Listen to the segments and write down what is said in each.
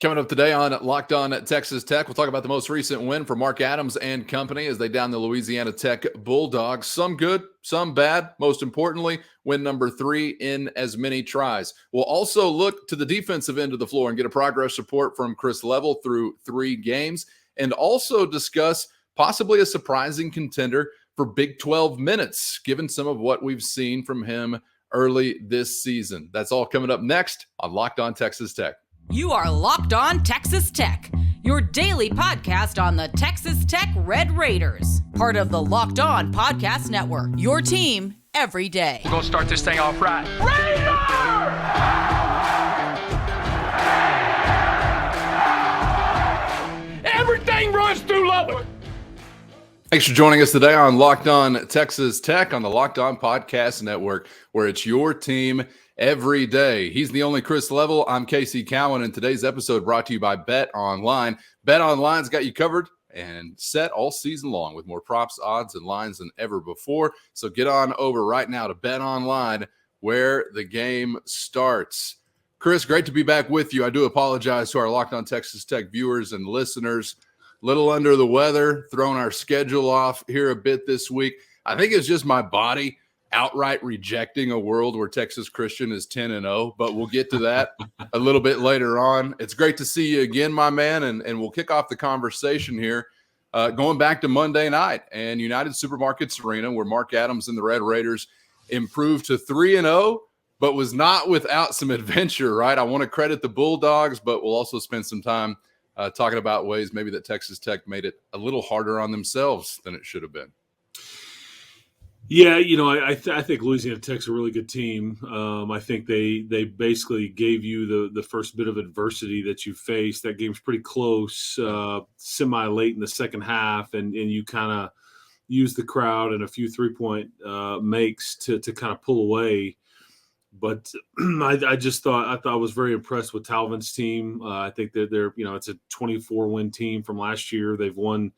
Coming up today on Locked On Texas Tech, we'll talk about the most recent win for Mark Adams and company as they down the Louisiana Tech Bulldogs. Some good, some bad. Most importantly, win number 3 in as many tries. We'll also look to the defensive end of the floor and get a progress report from Chris Level through 3 games, and also discuss possibly a surprising contender for Big 12 minutes, given some of what we've seen from him early this season. That's all coming up next on Locked On Texas Tech. You are Locked On Texas Tech, your daily podcast on the Texas Tech Red Raiders. Part of the Locked On Podcast Network, your team every day. We're going to start this thing off right. Raider! Everything runs through Lubbock. Thanks for joining us today on Locked On Texas Tech on the Locked On Podcast Network, where it's your team every day. He's the only Chris Level. I'm Casey Cowan, and today's episode brought to you by Bet Online. Bet Online's got you covered and set all season long with more props, odds, and lines than ever before. So get on over right now to Bet Online, where the game starts. Chris, great to be back with you. I do apologize to our Locked On Texas Tech viewers and listeners. Little under the weather, throwing our schedule off here a bit this week. I think it's just my body outright rejecting a world where Texas Christian is 10-0, but we'll get to that a little bit later on. It's great to see you again, my man, and we'll kick off the conversation here going back to Monday night and United Supermarkets Arena, where Mark Adams and the Red Raiders improved to 3-0, but was not without some adventure, right? I want to credit the Bulldogs, but we'll also spend some time talking about ways maybe that Texas Tech made it a little harder on themselves than it should have been. Yeah, I think Louisiana Tech's a really good team. I think they basically gave you the first bit of adversity that you faced. That game's pretty close, semi-late in the second half, and you kind of used the crowd and a few three-point makes to kind of pull away. But I thought I was very impressed with Talvin's team. I think that they're it's a 24-win team from last year. They've won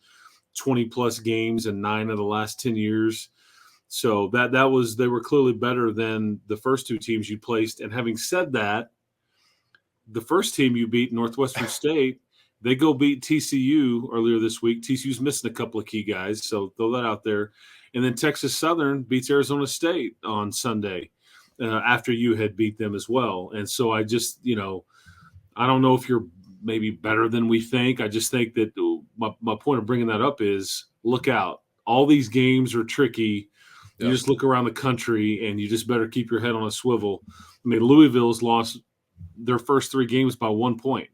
20-plus games in 9 of the last 10 years. So they were clearly better than the first 2 teams you placed. And having said that, the first team you beat, Northwestern State, they go beat TCU earlier this week. TCU's missing a couple of key guys, so throw that out there. And then Texas Southern beats Arizona State on Sunday after you had beat them as well. And so I just, I don't know if you're maybe better than we think. I just think that my point of bringing that up is look out. All these games are tricky. You just look around the country, and you just better keep your head on a swivel. I mean, Louisville's lost their first 3 games by 1 point,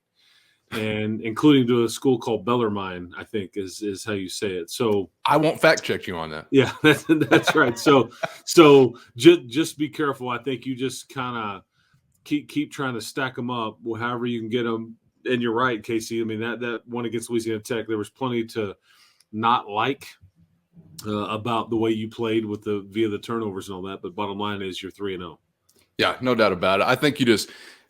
and including to a school called Bellarmine, I think is how you say it. So I won't fact check you on that. Yeah, that's right. So just be careful. I think you just kind of keep trying to stack them up, however you can get them. And you're right, Casey. I mean, that one against Louisiana Tech, there was plenty to not like about the way you played via the turnovers and all that, but bottom line is you're 3-0. Yeah, no doubt about it. I think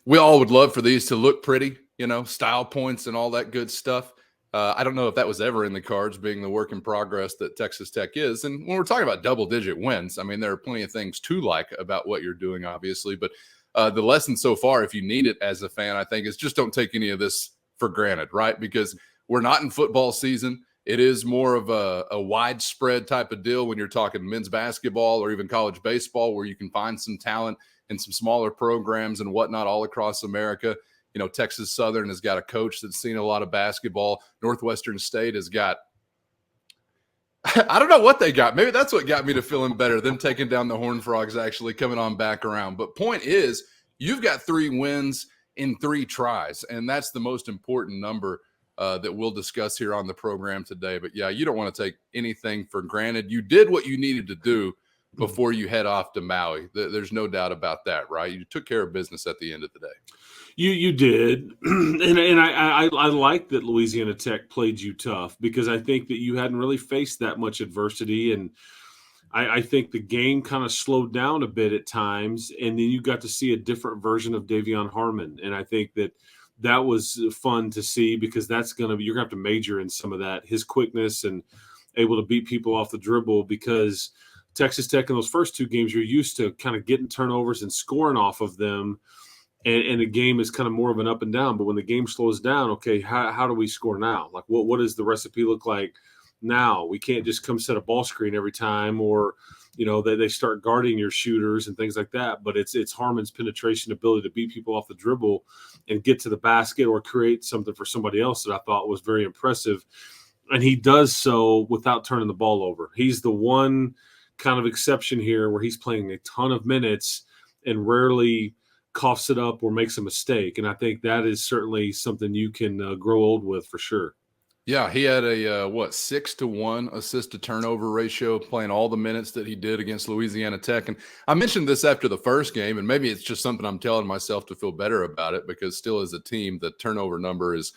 we all would love for these to look pretty, style points and all that good stuff. I don't know if that was ever in the cards, being the work in progress that Texas Tech is. And when we're talking about double-digit wins, I mean, there are plenty of things to like about what you're doing, obviously. But the lesson so far, if you need it as a fan, I think, is just don't take any of this for granted, right? Because we're not in football season. It is more of a widespread type of deal when you're talking men's basketball or even college baseball, where you can find some talent in some smaller programs and whatnot all across America. Texas Southern has got a coach that's seen a lot of basketball. Northwestern State has got – I don't know what they got. Maybe that's what got me to feeling better, them taking down the Horned Frogs actually coming on back around. But point is, you've got 3 wins in 3 tries, and that's the most important number that we'll discuss here on the program today. But, yeah, you don't want to take anything for granted. You did what you needed to do before you head off to Maui. There's no doubt about that, right? You took care of business at the end of the day. You did, and I like that Louisiana Tech played you tough, because I think that you hadn't really faced that much adversity, and I think the game kind of slowed down a bit at times, and then you got to see a different version of Davion Harmon, and I think that was fun to see, because you're gonna have to major in some of that, his quickness and able to beat people off the dribble, because Texas Tech in those first 2 games, you're used to kind of getting turnovers and scoring off of them. and the game is kind of more of an up and down. But when the game slows down, okay, how do we score now? Like, what does the recipe look like now? We can't just come set a ball screen every time, or they start guarding your shooters and things like that. But it's Harmen's penetration ability to beat people off the dribble and get to the basket or create something for somebody else that I thought was very impressive. And he does so without turning the ball over. He's the one kind of exception here where he's playing a ton of minutes and rarely coughs it up or makes a mistake. And I think that is certainly something you can grow old with for sure. Yeah, he had a 6-to-1 assist to turnover ratio playing all the minutes that he did against Louisiana Tech. And I mentioned this after the first game, and maybe it's just something I'm telling myself to feel better about it, because still as a team, the turnover number is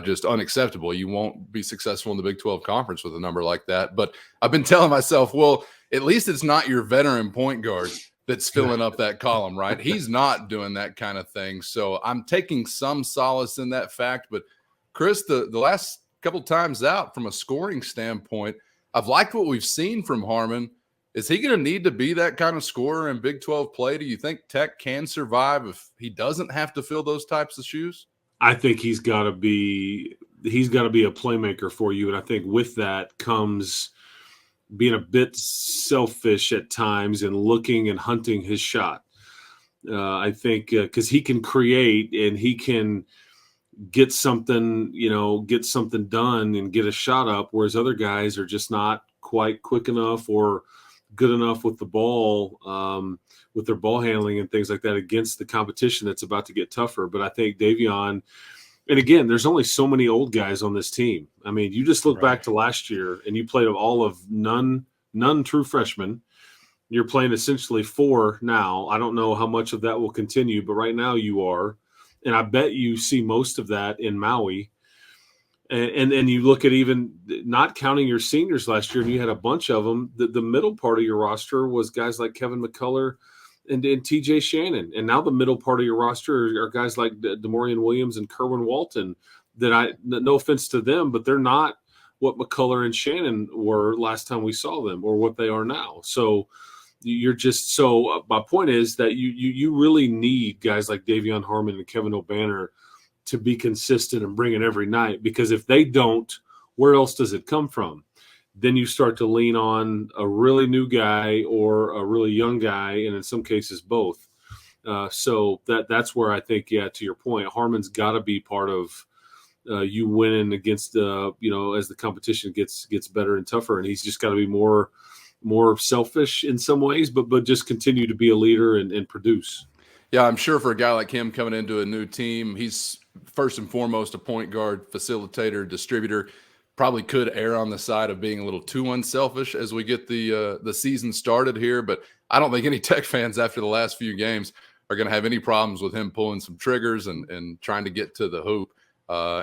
just unacceptable. You won't be successful in the Big 12 conference with a number like that. But I've been telling myself, well, at least it's not your veteran point guard that's filling up that column, right? He's not doing that kind of thing. So I'm taking some solace in that fact. But Chris, the last couple times out from a scoring standpoint, I've liked what we've seen from Harmen. Is he going to need to be that kind of scorer in Big 12 play? Do you think Tech can survive if he doesn't have to fill those types of shoes? I think he's got to be a playmaker for you. And I think with that comes being a bit selfish at times and looking and hunting his shot. I think because he can create and he can get something done and get a shot up, whereas other guys are just not quite quick enough or good enough with the ball, with their ball handling and things like that against the competition that's about to get tougher. But I think Davion, and again, there's only so many old guys on this team. I mean, you just look back to last year and you played all of none true freshmen. You're playing essentially 4 now. I don't know how much of that will continue, but right now you are. And I bet you see most of that in Maui. And you look at even not counting your seniors last year, and you had a bunch of them. The middle part of your roster was guys like Kevin McCullough and TJ Shannon. And now the middle part of your roster are guys like DeMaurian Williams and Kerwin Walton no offense to them, but they're not what McCullough and Shannon were last time we saw them or what they are now. So my point is that you really need guys like Davion Harmen and Kevin O'Banner to be consistent and bring it every night, because if they don't, where else does it come from? Then you start to lean on a really new guy or a really young guy, and in some cases both. So that's where I think, to your point, Harmen's got to be part of you winning against as the competition gets better and tougher, and he's just got to be more selfish in some ways, but just continue to be a leader and produce. Yeah, I'm sure for a guy like him coming into a new team, he's first and foremost a point guard, facilitator, distributor. Probably could err on the side of being a little too unselfish as we get the season started here. But I don't think any Tech fans after the last few games are going to have any problems with him pulling some triggers and trying to get to the hoop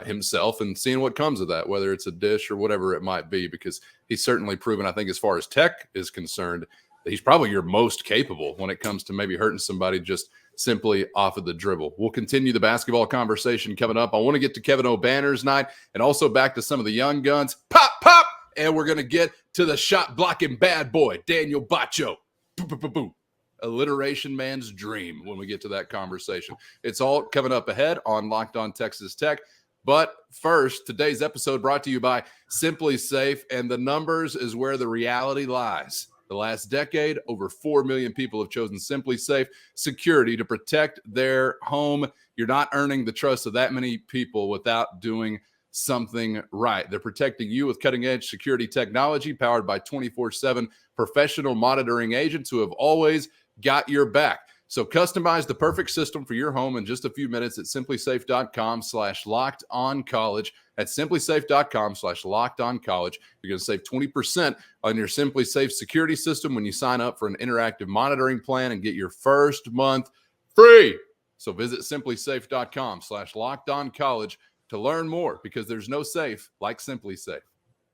himself and seeing what comes of that, whether it's a dish or whatever it might be, because he's certainly proven, I think, as far as Tech is concerned, that he's probably your most capable when it comes to maybe hurting somebody just simply off of the dribble. We'll continue the basketball conversation coming up. I want to get to Kevin O'Banner's night and also back to some of the young guns. Pop, pop! And we're going to get to the shot blocking bad boy, Daniel Bacho. Boom, boom, boom, boom. Alliteration man's dream when we get to that conversation. It's all coming up ahead on Locked On Texas Tech. But first, today's episode brought to you by Simply Safe, and the numbers is where the reality lies. The last decade, over 4 million people have chosen Simply Safe security to protect their home. You're not earning the trust of that many people without doing something right. They're protecting you with cutting-edge security technology powered by 24/7 professional monitoring agents who have always got your back. So customize the perfect system for your home in just a few minutes at simplysafe.com/lockedoncollege. That's simplysafe.com/lockedoncollege. You're going to save 20% on your Simply Safe security system when you sign up for an interactive monitoring plan and get your first month free. So visit simplysafe.com/lockedoncollege to learn more, because there's no safe like Simply Safe.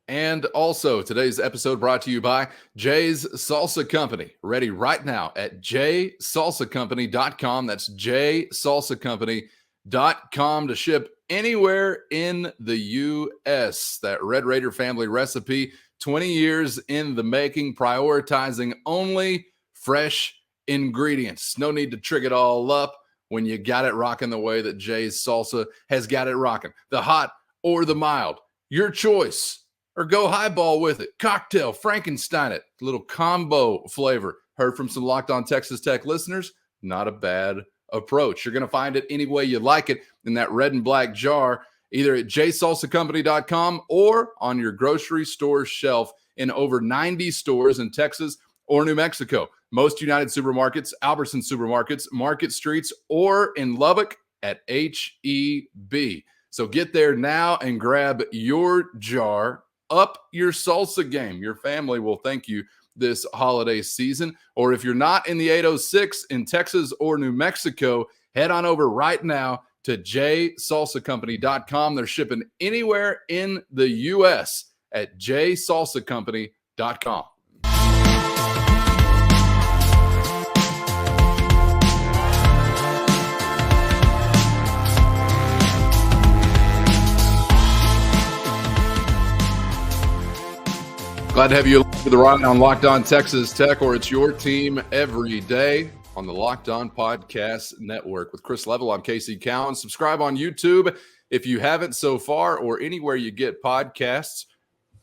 And also, today's episode brought to you by Jay's Salsa Company. Ready right now at jsalsacompany.com. That's jsalsacompany.com to ship anywhere in the U.S. That Red Raider family recipe, 20 years in the making, prioritizing only fresh ingredients. No need to trig it all up when you got it rocking the way that Jay's Salsa has got it rocking. The hot or the mild, your choice. Or go highball with it. Cocktail, Frankenstein it. Little combo flavor. Heard from some Locked On Texas Tech listeners. Not a bad approach. You're going to find it any way you like it in that red and black jar, either at jsalsacompany.com or on your grocery store shelf in over 90 stores in Texas or New Mexico. Most United Supermarkets, Albertson Supermarkets, Market Streets, or in Lubbock at HEB. So get there now and grab your jar. Up your salsa game. Your family will thank you this holiday season. Or if you're not in the 806 in Texas or New Mexico, head on over right now to jsalsacompany.com. They're shipping anywhere in the U.S. at jsalsacompany.com. Glad to have you for the ride on Locked On Texas Tech, or it's your team every day on the Locked On Podcast Network. With Chris Level, I'm Casey Cowan. Subscribe on YouTube if you haven't so far, or anywhere you get podcasts,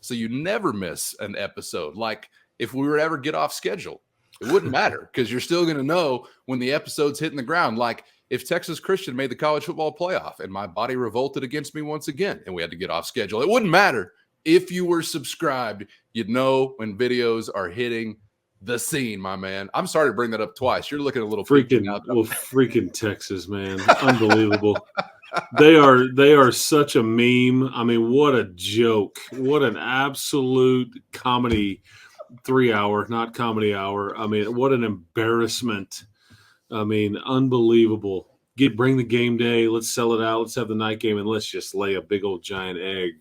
so you never miss an episode. Like if we were to ever get off schedule, it wouldn't matter because you're still going to know when the episode's hitting the ground. Like if Texas Christian made the college football playoff and my body revolted against me once again and we had to get off schedule, it wouldn't matter. If you were subscribed, you'd know when videos are hitting the scene, my man. I'm sorry to bring that up twice. You're looking a little freaking Texas, man. Unbelievable. They are such a meme. I mean, what a joke. What an absolute comedy 3 hour, not comedy hour. I mean, what an embarrassment. I mean, unbelievable. Bring the game day. Let's sell it out. Let's have the night game, and let's just lay a big old giant egg.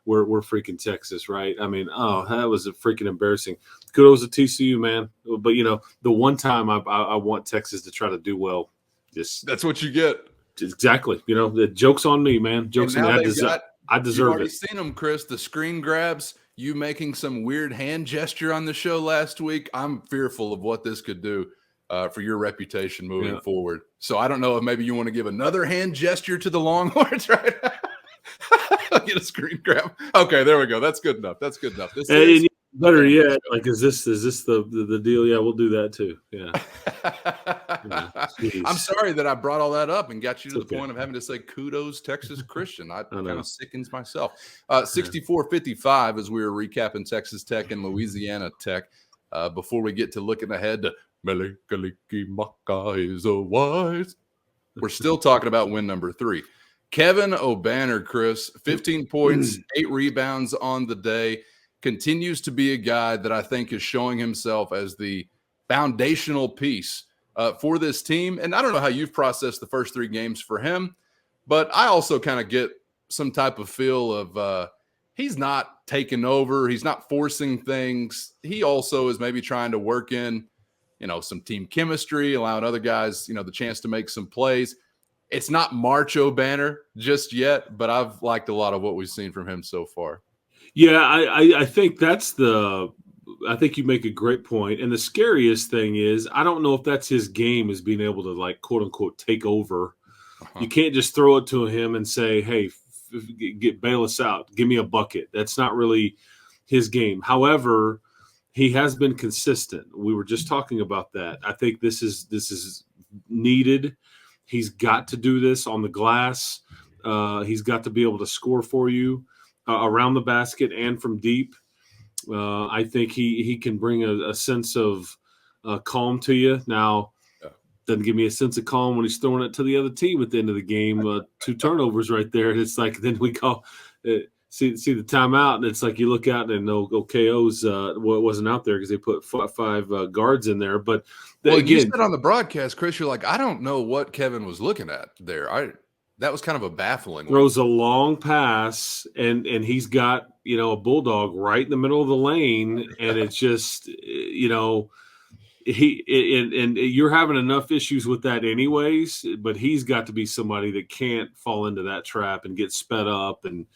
We're freaking Texas, right? I mean, that was a freaking embarrassing. Kudos to TCU, man. But, the one time I want Texas to try to do well. That's what you get. Exactly. The joke's on me, man. Joke's on me. I deserve you've already it. Seen them, Chris. The screen grabs, you making some weird hand gesture on the show last week. I'm fearful of what this could do for your reputation moving forward. So I don't know if maybe you want to give another hand gesture to the Longhorns right now. Get a screen grab. Okay, there we go. That's good enough. This and better yet, like, is this the deal? Yeah, we'll do that too. Yeah. I'm sorry that I brought all that up and got you to the point of having to say kudos Texas Christian. I kind of sickens myself. 64-55 as we were recapping Texas Tech and Louisiana Tech. Before we get to looking ahead to Melikaliki Maka is a wise. We're still talking about win number 3. Kevin O'Banner, Chris, 15 points, 8 rebounds on the day, continues to be a guy that I think is showing himself as the foundational piece for this team. And I don't know how you've processed the first 3 games for him, but I also kind of get some type of feel of he's not taking over. He's not forcing things. He also is maybe trying to work in, some team chemistry, allowing other guys, the chance to make some plays. It's not March O'Banner just yet, but I've liked a lot of what we've seen from him so far. Yeah, I think I think you make a great point. And the scariest thing is, I don't know if that's his game, is being able to, like, quote unquote, take over. You can't just throw it to him and say, hey, bail us out. Give me a bucket. That's not really his game. However, he has been consistent. We were just talking about that. I think this is needed. He's got to do this on the glass. He's got to be able to score for you around the basket and from deep. I think he can bring a sense of calm to you. Now, doesn't give me a sense of calm when he's throwing it to the other team at the end of the game. 2 turnovers right there. And it's like, then we call see the timeout, and it's like you look out and know KO's wasn't out there because they put 5 guards in there. But again, you said on the broadcast, Chris, you're like, I don't know what Kevin was looking at there. That was kind of a baffling one. Throws a long pass, and he's got, a bulldog right in the middle of the lane, and it's just, and you're having enough issues with that anyways, but he's got to be somebody that can't fall into that trap and get sped up, and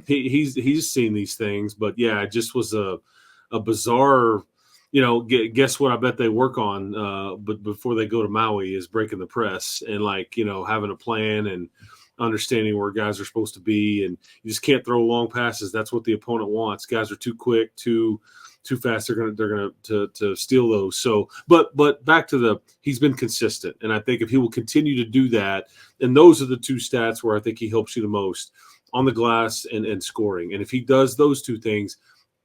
he's seen these things. But yeah, it just was a bizarre guess what I bet they work on but before they go to Maui is breaking the press and having a plan and understanding where guys are supposed to be. And you just can't throw long passes. That's what the opponent wants. Guys are too quick, too fast. They're gonna to steal those. So, but back to he's been consistent, and I think if he will continue to do that, and those are the two stats where I think he helps you the most on the glass and scoring. And if he does those two things,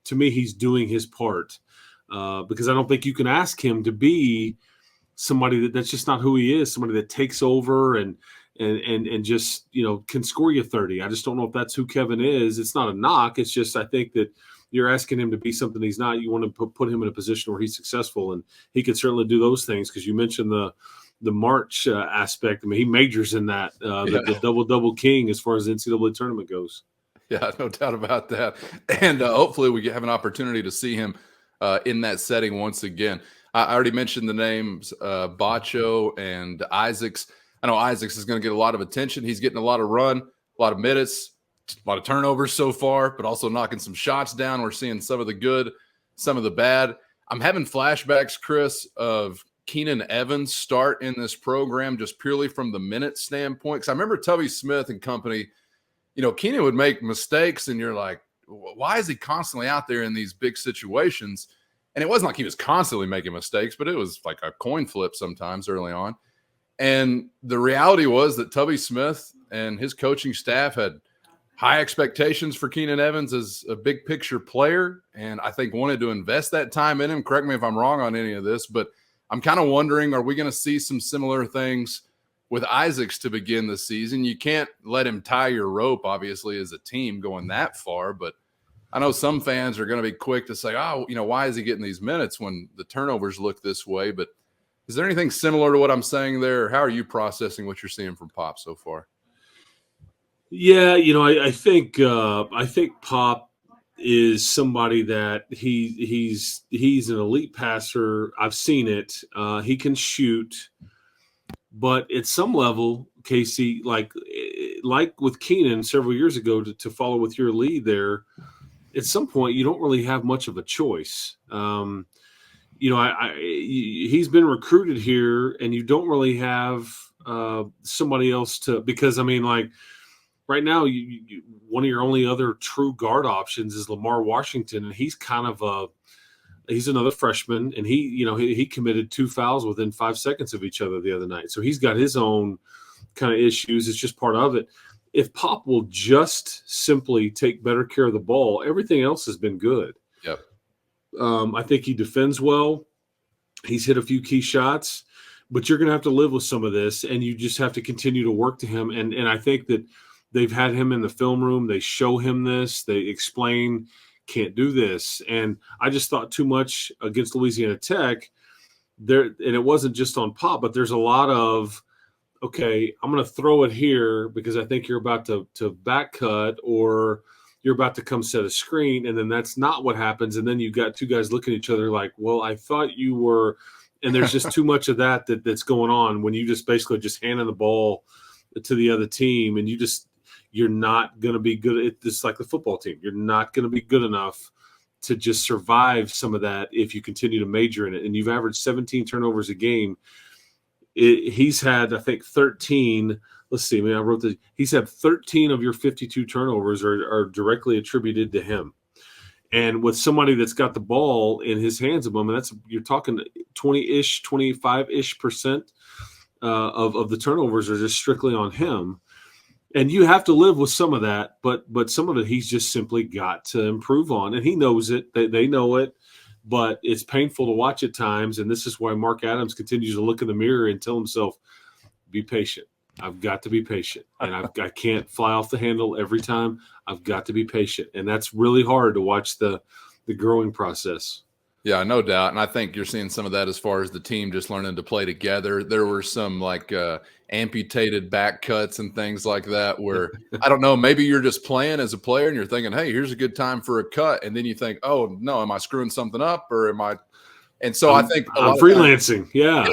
to me, he's doing his part. Because I don't think you can ask him to be somebody that's just not who he is. Somebody that takes over and just can score you 30. I just don't know if that's who Kevin is. It's not a knock. It's just I think that you're asking him to be something he's not. You want to put him in a position where he's successful, and he can certainly do those things. Because you mentioned the March aspect. I mean, he majors in that the double king as far as the NCAA tournament goes. Yeah, no doubt about that. And hopefully we have an opportunity to see him in that setting once again. I already mentioned the names Bacho and Isaacs. I know Isaacs is going to get a lot of attention. He's getting a lot of run, a lot of minutes, a lot of turnovers so far, but also knocking some shots down. We're seeing some of the good, some of the bad. I'm having flashbacks, Chris, of Keenan Evans start in this program just purely from the minute standpoint. Because I remember Tubby Smith and company, Keenan would make mistakes, and you're like, why is he constantly out there in these big situations? And it wasn't like he was constantly making mistakes, but it was like a coin flip sometimes early on. And the reality was that Tubby Smith and his coaching staff had high expectations for Keenan Evans as a big picture player. And I think wanted to invest that time in him. Correct me if I'm wrong on any of this, but I'm kind of wondering, are we going to see some similar things with Isaacs to begin the season? You can't let him tie your rope, obviously, as a team going that far, but I know some fans are going to be quick to say, why is he getting these minutes when the turnovers look this way? But is there anything similar to what I'm saying there? How are you processing what you're seeing from Pop so far? Yeah, I think Pop is somebody that he's an elite passer. I've seen it. He can shoot, but at some level, Casey, like with Keenan several years ago, to follow with your lead there, at some point you don't really have much of a choice. He's been recruited here, and you don't really have somebody else because right now, one of your only other true guard options is Lamar Washington, and he's kind of he's another freshman, and he committed 2 fouls within 5 seconds of each other the other night. So he's got his own kind of issues. It's just part of it. If Pop will just simply take better care of the ball, everything else has been good. Yep. I think he defends well. He's hit a few key shots, but you're going to have to live with some of this, and you just have to continue to work to him. And I think that they've had him in the film room. They show him this. They explain, can't do this. And I just thought too much against Louisiana Tech there. And it wasn't just on Pop, but there's a lot of, okay, I'm going to throw it here because I think you're about to back cut, or you're about to come set a screen. And then that's not what happens. And then you've got two guys looking at each other like, well, I thought you were, and there's just too much of that's going on when you just basically just handing the ball to the other team, and you're not going to be good. It's like the football team. You're not going to be good enough to just survive some of that if you continue to major in it. And you've averaged 17 turnovers a game. He's had, I think, 13. Let's see. I wrote this. He's had 13 of your 52 turnovers are directly attributed to him. And with somebody that's got the ball in his hands of them, and you're talking 20-ish, 25-ish% of the turnovers are just strictly on him. And you have to live with some of that, but some of it he's just simply got to improve on. And he knows it. They know it. But it's painful to watch at times, and this is why Mark Adams continues to look in the mirror and tell himself, be patient. I've got to be patient, and I can't fly off the handle every time. I've got to be patient, and that's really hard to watch the growing process. Yeah, no doubt. And I think you're seeing some of that as far as the team just learning to play together. There were some amputated back cuts and things like that where, I don't know, maybe you're just playing as a player and you're thinking, hey, here's a good time for a cut. And then you think, oh, no, am I screwing something up or am I? And so I think I'm freelancing. Yeah.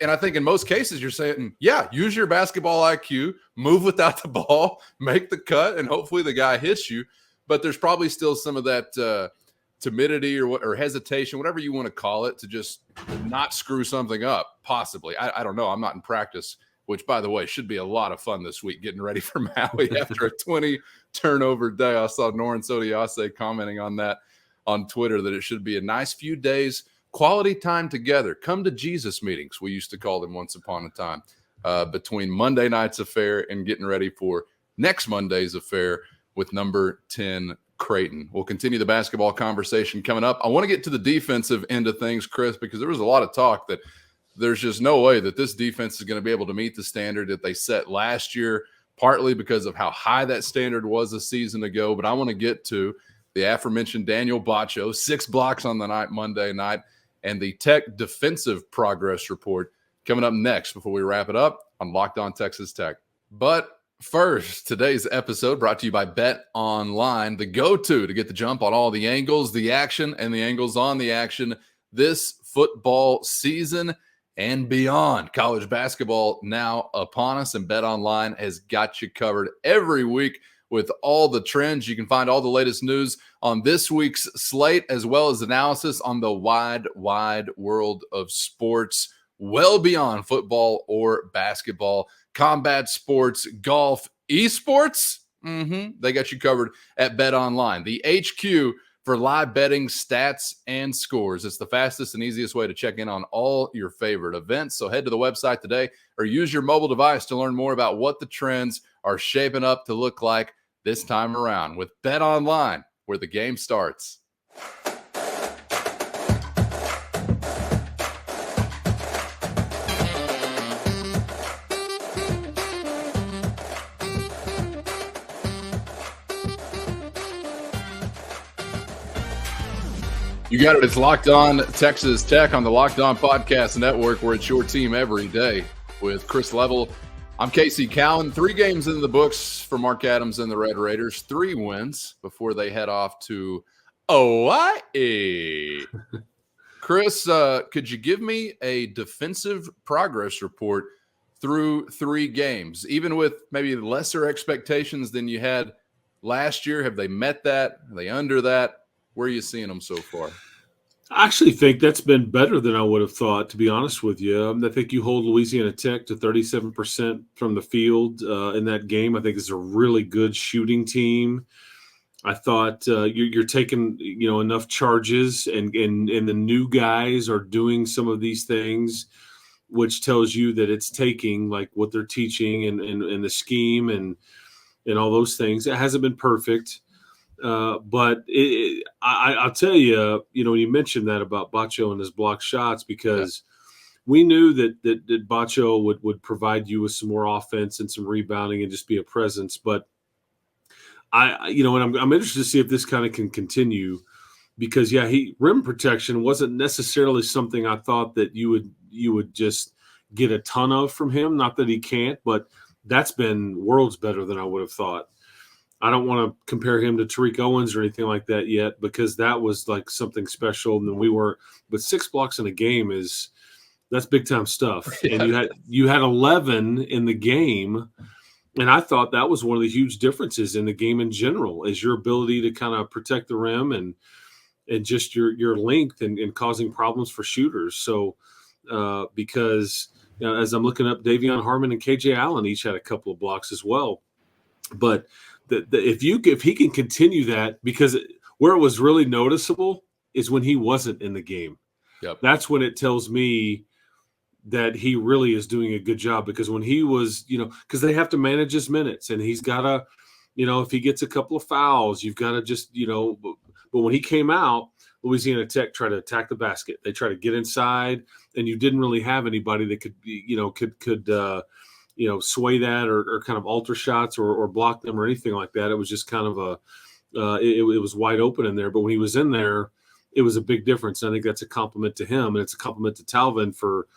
And I think in most cases you're saying, yeah, use your basketball IQ, move without the ball, make the cut, and hopefully the guy hits you. But there's probably still some of that timidity or hesitation, whatever you want to call it, to just not screw something up, possibly. I don't know. I'm not in practice, which, by the way, should be a lot of fun this week, getting ready for Maui after a 20 turnover day. I saw Norin Sodiase commenting on that on Twitter, that it should be a nice few days, quality time together. Come to Jesus meetings, we used to call them once upon a time, between Monday night's affair and getting ready for next Monday's affair with number 10 Creighton. We'll continue the basketball conversation coming up. I want to get to the defensive end of things, Chris, because there was a lot of talk that there's just no way that this defense is going to be able to meet the standard that they set last year, partly because of how high that standard was a season ago. But I want to get to the aforementioned Daniel Baccio, 6 blocks on the night Monday night, and the Tech defensive progress report coming up next before we wrap it up on Locked On Texas Tech. But first, today's episode brought to you by Bet Online, the go-to to get the jump on all the angles, the action, and the angles on the action this football season and beyond. College basketball now upon us, and Bet Online has got you covered every week with all the trends. You can find all the latest news on this week's slate, as well as analysis on the wide world of sports, well beyond football or basketball, combat sports, golf, esports. They got you covered at Bet Online, the HQ for live betting, stats, and scores. It's the fastest and easiest way to check in on all your favorite events. So head to the website today or use your mobile device to learn more about what the trends are shaping up to look like this time around with Bet Online, where the game starts. You got it. It's Locked On Texas Tech on the Locked On Podcast Network, where it's your team every day with Chris Level. I'm Casey Cowan. 3 games in the books for Mark Adams and the Red Raiders. 3 wins before they head off to Hawaii. Chris, could you give me a defensive progress report through 3 games, even with maybe lesser expectations than you had last year? Have they met that? Are they under that? Where are you seeing them so far? I actually think that's been better than I would have thought, to be honest with you. I think you hold Louisiana Tech to 37% from the field in that game. I think it's a really good shooting team. I thought you're taking enough charges, and the new guys are doing some of these things, which tells you that it's taking like what they're teaching and the scheme and all those things. It hasn't been perfect. But I'll tell you, when you mentioned that about Baccio and his block shots, because we knew that Baccio would provide you with some more offense and some rebounding and just be a presence. But I'm interested to see if this kind of can continue, because rim protection wasn't necessarily something I thought that you would just get a ton of from him. Not that he can't, but that's been worlds better than I would have thought. I don't want to compare him to Tariq Owens or anything like that yet, because that was like something special. And but 6 blocks in a game that's big time stuff. Yeah. And you had 11 in the game. And I thought that was one of the huge differences in the game in general, is your ability to kind of protect the rim and just your length and causing problems for shooters. So because as I'm looking up, Davion Harmon and KJ Allen each had a couple of blocks as well. But if he can continue that, because where it was really noticeable is when he wasn't in the game. Yep. That's when it tells me that he really is doing a good job, because when he was, because they have to manage his minutes, and he's got to, if he gets a couple of fouls, you've got to just, but when he came out, Louisiana Tech tried to attack the basket. They tried to get inside, and you didn't really have anybody that could, sway that or kind of alter shots or block them or anything like that. It was just kind of it was wide open in there. But when he was in there, it was a big difference. And I think that's a compliment to him, and it's a compliment to Talvin for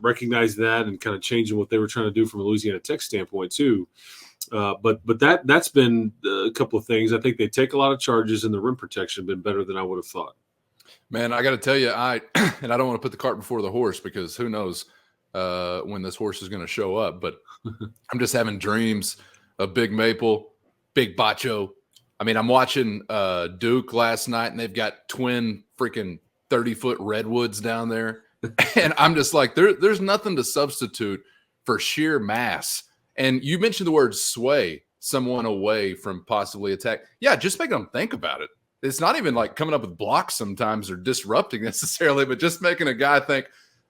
recognizing that and kind of changing what they were trying to do from a Louisiana Tech standpoint too. But that's been a couple of things. I think they take a lot of charges, and the rim protection have been better than I would have thought. Man, I got to tell you, and I don't want to put the cart before the horse, because who knows when this horse is going to show up. But I'm just having dreams of Big Maple, Big Baccio. I mean, I'm watching Duke last night, and they've got twin freaking 30-foot redwoods down there. And I'm just like, there's nothing to substitute for sheer mass. And you mentioned the word sway someone away from possibly attack. Yeah, just make them think about it. It's not even like coming up with blocks sometimes or disrupting necessarily, but just making a guy think,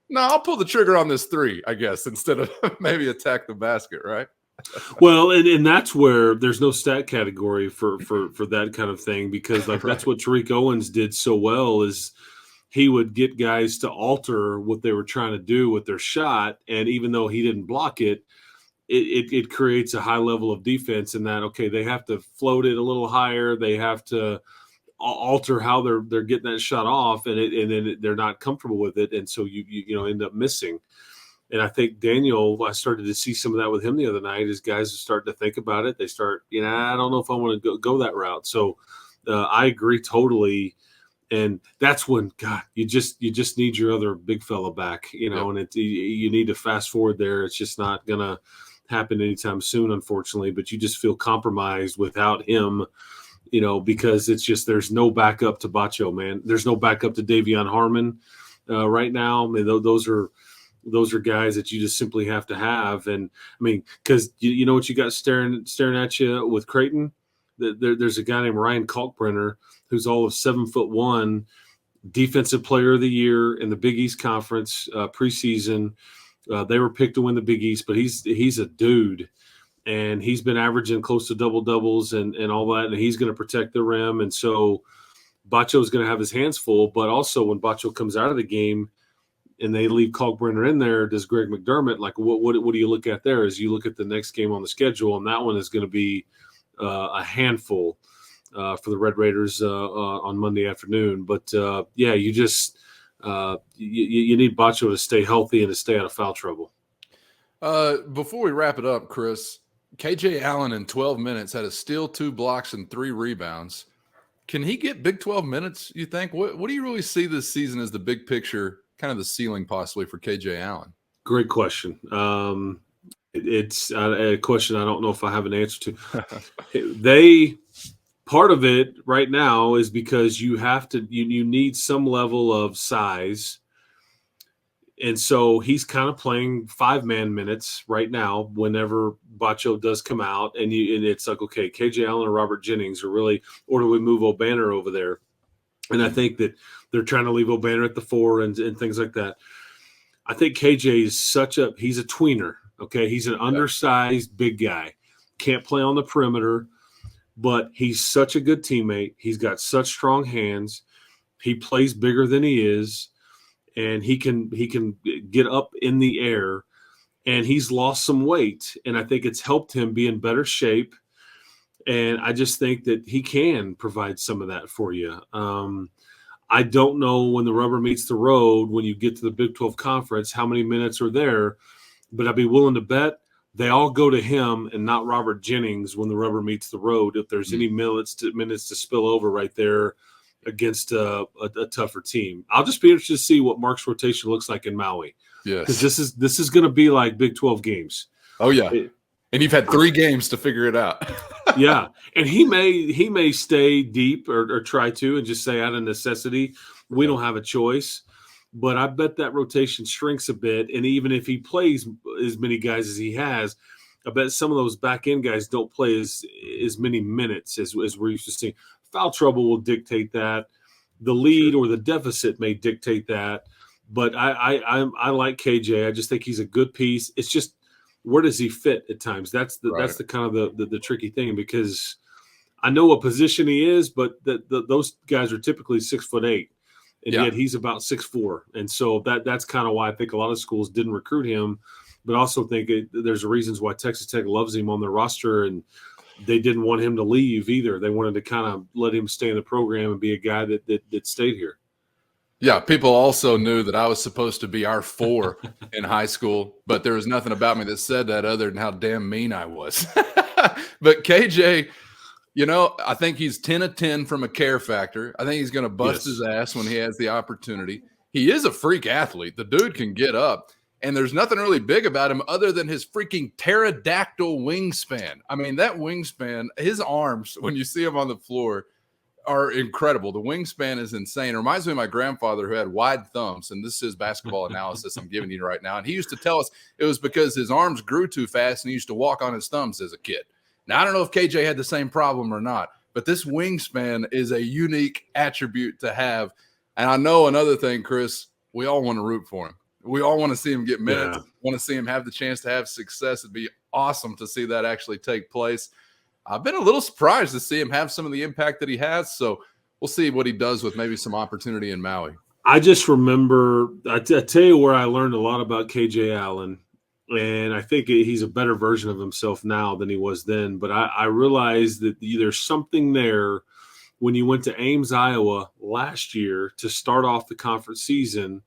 no, I'll pull the trigger on this 3, I guess, instead of maybe attack the basket, right? Well, and that's where there's no stat category for that kind of thing, because like that's what Tariq Owens did so well, is he would get guys to alter what they were trying to do with their shot, and even though he didn't block it, it creates a high level of defense in that, okay, they have to float it a little higher, they have to alter how they're getting that shot off, and then they're not comfortable with it, and so you end up missing. And I think Daniel, I started to see some of that with him the other night, as guys start to think about it. They start, I don't know if I want to go that route. So I agree totally. And that's when, God, you just need your other big fella back, and you need to fast forward there. It's just not going to happen anytime soon, unfortunately, but you just feel compromised without him, because it's just, there's no backup to Bacho, man. There's no backup to Davion Harmon right now. I mean, those are guys that you just simply have to have. And I mean, because you know what you got staring at you with Creighton? There's a guy named Ryan Kalkbrenner who's all of 7'1", defensive player of the year in the Big East Conference preseason. They were picked to win the Big East, but he's a dude, and he's been averaging close to double doubles and all that, and he's going to protect the rim. And so Bacho's going to have his hands full. But also when Bacho comes out of the game and they leave Kalkbrenner in there, does Greg McDermott, like what do you look at there? Is you look at the next game on the schedule, and that one is going to be a handful for the Red Raiders on Monday afternoon. But you just you need Bacho to stay healthy and to stay out of foul trouble. Before we wrap it up, Chris, KJ Allen in 12 minutes had a steal, 2 blocks, and 3 rebounds. Can he get Big 12 minutes, you think? What do you really see this season as the big picture, kind of the ceiling possibly for KJ Allen? Great question. It's a question I don't know if I have an answer to. Part of it right now is because you need some level of size. And so he's kind of playing 5-man minutes right now whenever Bacho does come out. And it's like, okay, KJ Allen or Robert Jennings or do we move O'Banner over there? And I think that they're trying to leave O'Banner at the 4 and things like that. I think KJ is he's a tweener. Okay. He's an undersized big guy. Can't play on the perimeter, but he's such a good teammate. He's got such strong hands. He plays bigger than he is, and he can get up in the air, and he's lost some weight. And I think it's helped him be in better shape. And I just think that he can provide some of that for you. I don't know when the rubber meets the road, when you get to the Big 12 Conference, how many minutes are there, but I'd be willing to bet they all go to him and not Robert Jennings when the rubber meets the road, if there's any minutes to spill over right there against a tougher team. I'll just be interested to see what Mark's rotation looks like in Maui. Yes. Because this is going to be like Big 12 games. Oh, yeah. And you've had 3 games to figure it out. Yeah. And he may stay deep or try to and just say out of necessity, we don't have a choice. But I bet that rotation shrinks a bit. And even if he plays as many guys as he has, I bet some of those back-end guys don't play as many minutes as we're used to seeing. Foul trouble will dictate that. The lead or the deficit may dictate that. But I like KJ. I just think he's a good piece. It's just, where does he fit at times? That's the kind of the tricky thing, because I know what position he is, but those guys are typically 6'8". And yet he's about 6'4", and so that's kind of why I think a lot of schools didn't recruit him, but also think there's reasons why Texas Tech loves him on their roster, and they didn't want him to leave either. They wanted to kind of let him stay in the program and be a guy that stayed here. Yeah, people also knew that I was supposed to be our 4 in high school, but there was nothing about me that said that other than how damn mean I was. But KJ, I think he's 10 of 10 from a care factor. I think he's going to bust his ass when he has the opportunity. He is a freak athlete. The dude can get up. And there's nothing really big about him other than his freaking pterodactyl wingspan. I mean, that wingspan, his arms, when you see him on the floor, are incredible. The wingspan is insane. It reminds me of my grandfather who had wide thumbs, and this is basketball analysis I'm giving you right now. And he used to tell us it was because his arms grew too fast and he used to walk on his thumbs as a kid. Now, I don't know if KJ had the same problem or not, but this wingspan is a unique attribute to have. And I know another thing, Chris, we all want to root for him. We all want to see him get minutes, want to see him have the chance to have success. It'd be awesome to see that actually take place. I've been a little surprised to see him have some of the impact that he has. So we'll see what he does with maybe some opportunity in Maui. I just remember, I tell you where I learned a lot about KJ Allen, and I think he's a better version of himself now than he was then. But I realized that there's something there when you went to Ames, Iowa last year to start off the conference season,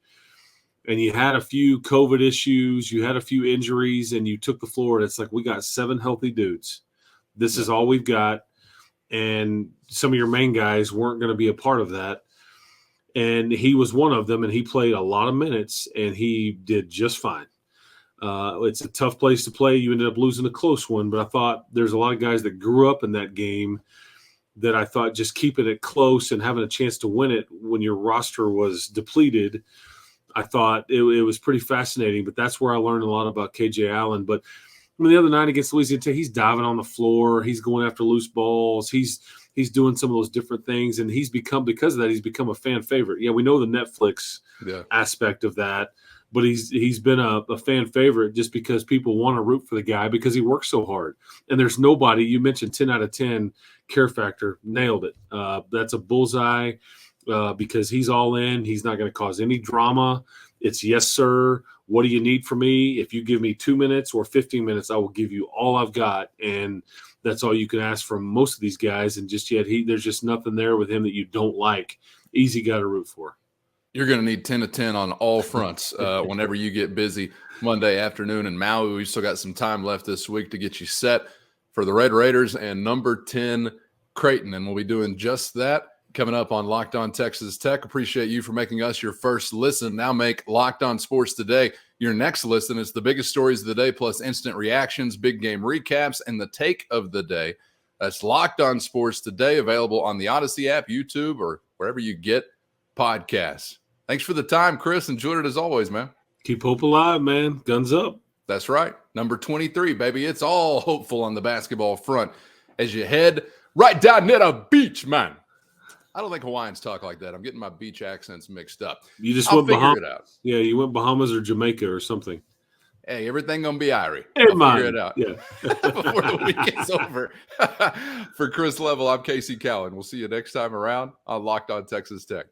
and you had a few COVID issues, you had a few injuries, and you took the floor, and it's like, we got 7 healthy dudes. This is all we've got. And some of your main guys weren't going to be a part of that. And he was one of them, and he played a lot of minutes, and he did just fine. It's a tough place to play. You ended up losing a close one, but I thought there's a lot of guys that grew up in that game that I thought just keeping it close and having a chance to win it when your roster was depleted, I thought it was pretty fascinating. But that's where I learned a lot about KJ Allen. But I mean, the other night against Louisiana Tech, he's diving on the floor. He's going after loose balls. He's doing some of those different things, and because of that, he's become a fan favorite. Yeah, we know the Netflix aspect of that, but he's been a fan favorite just because people want to root for the guy because he works so hard. And there's nobody. You mentioned 10 out of 10 care factor, nailed it. That's a bullseye because he's all in. He's not going to cause any drama. It's yes, sir. What do you need from me? If you give me 2 minutes or 15 minutes, I will give you all I've got. And that's all you can ask from most of these guys. And just yet, there's just nothing there with him that you don't like. Easy guy to root for. You're going to need 10 to 10 on all fronts whenever you get busy Monday afternoon in Maui. We still got some time left this week to get you set for the Red Raiders and number 10 Creighton. And we'll be doing just that coming up on Locked On Texas Tech. Appreciate you for making us your first listen. Now make Locked On Sports Today your next listen. It's the biggest stories of the day, plus instant reactions, big game recaps, and the take of the day. That's Locked On Sports Today, available on the Odyssey app, YouTube, or wherever you get podcasts. Thanks for the time, Chris. Enjoyed it as always, man. Keep hope alive, man. Guns up. That's right. Number 23, baby. It's all hopeful on the basketball front as you head right down near the beach, man. I don't think Hawaiians talk like that. I'm getting my beach accents mixed up. You just I'll went figure Bahamas. it out. Yeah, you went Bahamas or Jamaica or something. Hey, everything gonna be Irie. I'll figure it out. Yeah. Before the weekend's over. For Chris Level, I'm Casey Cowan. We'll see you next time around on Locked On Texas Tech.